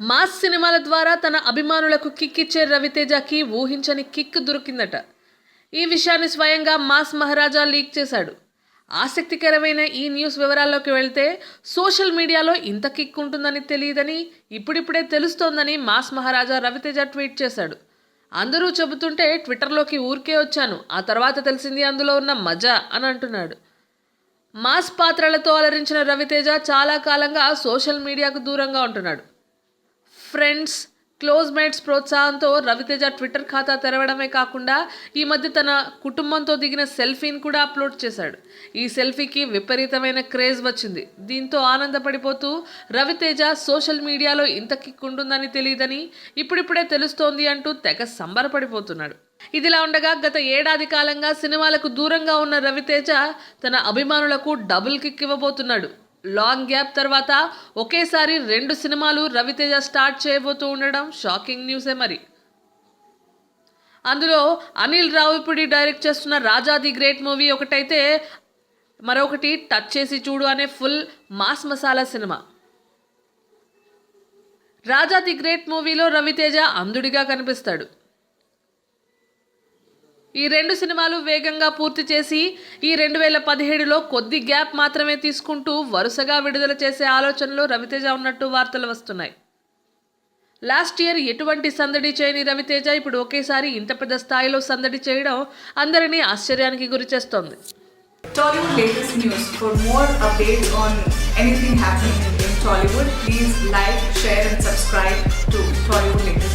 Mass సినిమాల ద్వారా తన అభిమానులకు కిక్ ఇచ్చే రవితేజకి ఊహించని కిక్ దొరికిందట. ఈ విషయాన్ని స్వయంగా మాస్ మహారాజా లీక్ చేశాడు. ఆసక్తికరమైన ఈ న్యూస్ వివరాల్లోకి వెళ్తే, సోషల్ మీడియాలో ఇంత కిక్ ఉంటుందని తెలియదని ఇప్పుడిప్పుడే తెలుస్తోందని మాస్ మహారాజా రవితేజ ట్వీట్ చేశాడు. అందరూ చెబుతుంటే ట్విట్టర్లోకి ఊరికే వచ్చాను, ఆ తర్వాత తెలిసింది అందులో ఉన్న మజా అని అంటున్నాడు. మాస్ పాత్రలతో అలరించిన రవితేజ చాలా కాలంగా సోషల్ మీడియాకు దూరంగా ఉంటున్నాడు. ఫ్రెండ్స్, క్లోజ్మేట్స్ ప్రోత్సాహంతో రవితేజ ట్విట్టర్ ఖాతా తెరవడమే కాకుండా ఈ మధ్య తన కుటుంబంతో దిగిన సెల్ఫీని కూడా అప్లోడ్ చేశాడు. ఈ సెల్ఫీకి విపరీతమైన క్రేజ్ వచ్చింది. దీంతో ఆనందపడిపోతూ రవితేజ సోషల్ మీడియాలో ఇంత కిక్ ఉంటుందని తెలియదని ఇప్పుడిప్పుడే తెలుస్తోంది అంటూ తెగ సంబరపడిపోతున్నాడు. ఇదిలా ఉండగా గత ఏడాది కాలంగా సినిమాలకు దూరంగా ఉన్న రవితేజ తన అభిమానులకు డబుల్ కిక్ ఇవ్వబోతున్నాడు. లాంగ్ గ్యాప్ తర్వాత ఒకేసారి 2 సినిమాలు రవితేజ స్టార్ట్ చేయబోతూ ఉండడం షాకింగ్ న్యూసే మరి. అందులో అనిల్ రావిపూడి డైరెక్ట్ చేస్తున్న రాజా ది గ్రేట్ మూవీ ఒకటైతే, మరొకటి టచ్ చేసి చూడు అనే full mass masala cinema. Raja the great మూవీలో రవితేజ అంధుడిగా కనిపిస్తాడు. ఈ 2 సినిమాలు వేగంగా పూర్తి చేసి ఈ 2017లో కొద్ది గ్యాప్ మాత్రమే తీసుకుంటూ వరుసగా విడుదల చేసే ఆలోచనలో రవితేజ ఉన్నట్టు వార్తలు వస్తున్నాయి. లాస్ట్ ఇయర్ ఎటువంటి సందడి చేయని రవితేజ ఇప్పుడు ఒకేసారి ఇంత పెద్ద స్థాయిలో సందడి చేయడం అందరినీ ఆశ్చర్యానికి గురిచేస్తోంది. Tollywood latest news. For more updates on anything happening in Tollywood, please like, share and subscribe to Tollywood latest.